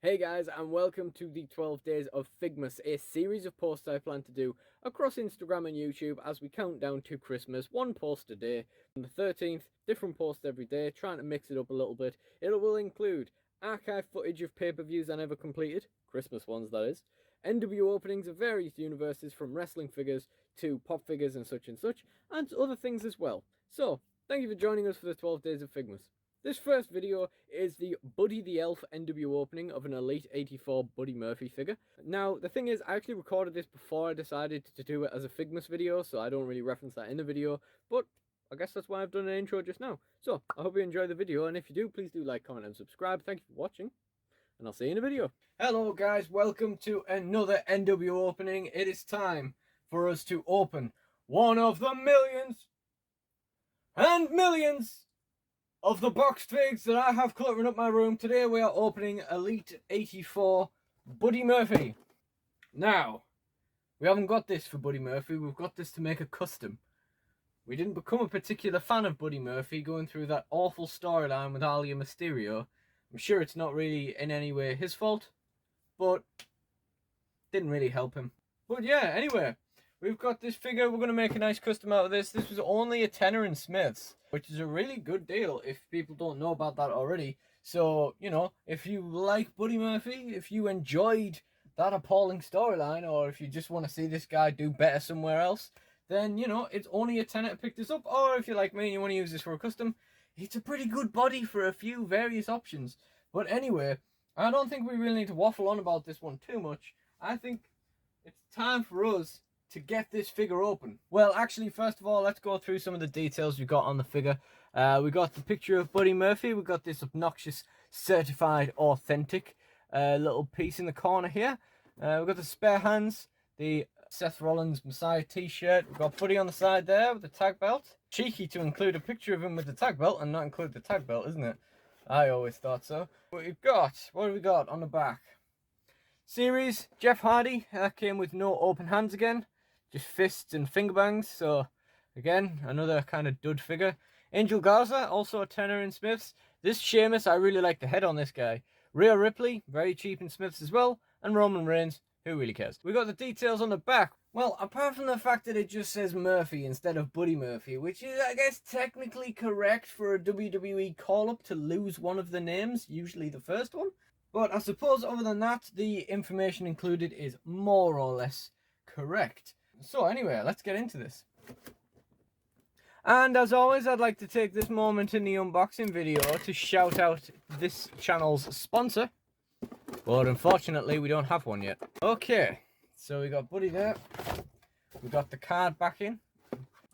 Hey guys, and welcome to the 12 Days of Figmas, a series of posts I plan to do across Instagram and YouTube as we count down to Christmas, one post a day. On the 13th, different posts every day, trying to mix it up a little bit. It will include archive footage of pay-per-views I never completed, Christmas ones that is, NW openings of various universes from wrestling figures to pop figures and such, and other things as well. So, thank you for joining us for the 12 Days of Figmas. This first video is the Buddy the Elf NW opening of an Elite 84 Buddy Murphy figure. Now, the thing is, I actually recorded this before I decided to do it as a Figmas video, so I don't really reference that in the video, but I guess that's why I've done an intro just now. So, I hope you enjoy the video, and if you do, please do like, comment, and subscribe. Thank you for watching, and I'll see you in the video. Hello guys, welcome to another NW opening. It is time for us to open one of the millions and millions of the boxed figs that I have cluttering up my room. Today we are opening Elite 84 Buddy Murphy. Now, we haven't got this for Buddy Murphy, we've got this to make a custom. We didn't become a particular fan of Buddy Murphy going through that awful storyline with Alia Mysterio. I'm sure it's not really in any way his fault, but didn't really help him. But yeah, anyway, we've got this figure. We're going to make a nice custom out of this. This was only a tenner in Smith's, which is a really good deal if people don't know about that already. So, you know, if you like Buddy Murphy, if you enjoyed that appalling storyline, or if you just want to see this guy do better somewhere else, then, you know, it's only a tenner to pick this up. Or if you're like me and you want to use this for a custom, it's a pretty good body for a few various options. But anyway, I don't think we really need to waffle on about this one too much. I think it's time for us to get this figure open. Well, actually, first of all, let's go through some of the details we got on the figure. We got the picture of Buddy Murphy. We got this obnoxious certified authentic little piece in the corner here. We got the spare hands, the Seth Rollins Messiah t-shirt. We've got Buddy on the side there with the tag belt. Cheeky to include a picture of him with the tag belt and not include the tag belt, isn't it? I always thought so. What have we got on the back? Series, Jeff Hardy. That came with no open hands again. Just fists and finger bangs. So, again, another kind of dud figure. Angel Garza, also a tenner in Smith's. This Sheamus, I really like the head on this guy. Rhea Ripley, very cheap in Smith's as well. And Roman Reigns, who really cares? We got the details on the back. Well, apart from the fact that it just says Murphy instead of Buddy Murphy, which is, I guess, technically correct for a WWE call-up to lose one of the names, usually the first one. But I suppose other than that, the information included is more or less correct. So anyway, let's get into this. And as always, I'd like to take this moment in the unboxing video to shout out this channel's sponsor. But unfortunately, we don't have one yet. Okay, so we got Buddy there. We got the card backing.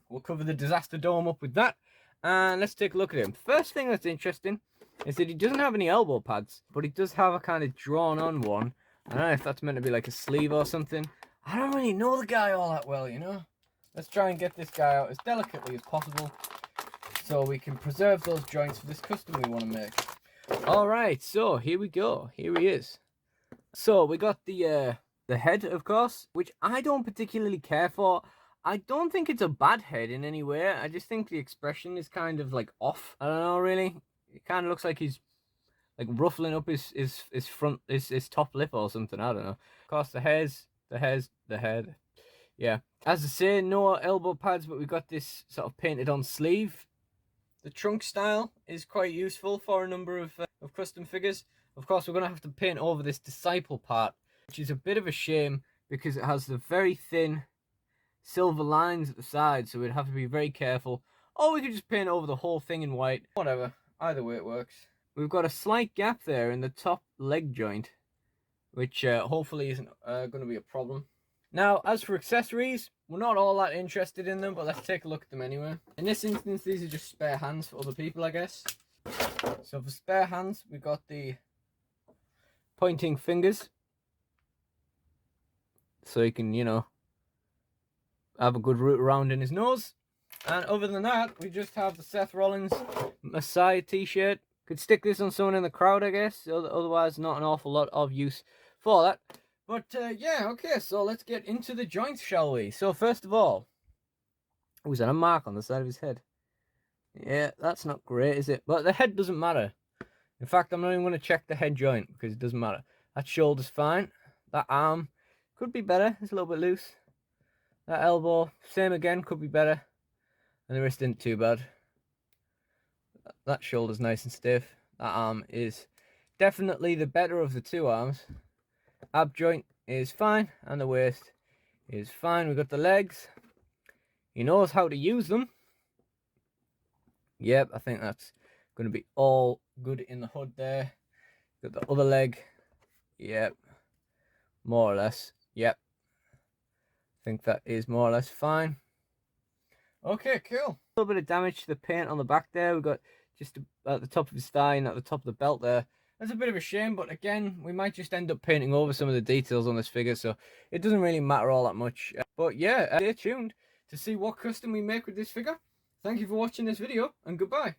We'll cover the Disaster Dome up with that. And let's take a look at him. First thing that's interesting is that he doesn't have any elbow pads, but he does have a kind of drawn on one. I don't know if that's meant to be like a sleeve or something. I don't really know the guy all that well, you know. Let's try and get this guy out as delicately as possible so we can preserve those joints for this custom we want to make. Alright, so here we go. Here he is. So we got the head, of course, which I don't particularly care for. I don't think it's a bad head in any way. I just think the expression is kind of like off. I don't know, really. It kind of looks like he's like ruffling up his top lip or something. I don't know. Of course, the head. Yeah. As I say, no elbow pads, but we've got this sort of painted on sleeve. The trunk style is quite useful for a number of custom figures. Of course, we're going to have to paint over this disciple part, which is a bit of a shame because it has the very thin silver lines at the side, so we'd have to be very careful. Or we could just paint over the whole thing in white. Whatever. Either way it works. We've got a slight gap there in the top leg joint, which hopefully isn't going to be a problem. Now, as for accessories, we're not all that interested in them, but let's take a look at them anyway. In this instance, these are just spare hands for other people, I guess. So for spare hands, we've got the pointing fingers. So he can, you know, have a good route around in his nose. And other than that, we just have the Seth Rollins Messiah t-shirt. Could stick this on someone in the crowd, I guess. Otherwise, not an awful lot of use for that. But, yeah, okay, so let's get into the joints, shall we? So, first of all, was that a mark on the side of his head? Yeah, that's not great, is it? But the head doesn't matter. In fact, I'm not even going to check the head joint because it doesn't matter. That shoulder's fine. That arm could be better. It's a little bit loose. That elbow, same again, could be better. And the wrist isn't too bad. That shoulder's nice and stiff. That arm is definitely the better of the two arms. Ab joint is fine, and the waist is fine. We've got the legs. He knows how to use them. Yep, I think that's going to be all good in the hood there. Got the other leg. Yep, more or less. Yep, I think that is more or less fine. Okay, cool. A little bit of damage to the paint on the back there. We've got just at the top of his thigh and at the top of the belt there. That's a bit of a shame, but again, we might just end up painting over some of the details on this figure, so it doesn't really matter all that much. But yeah, stay tuned to see what custom we make with this figure. Thank you for watching this video, and goodbye.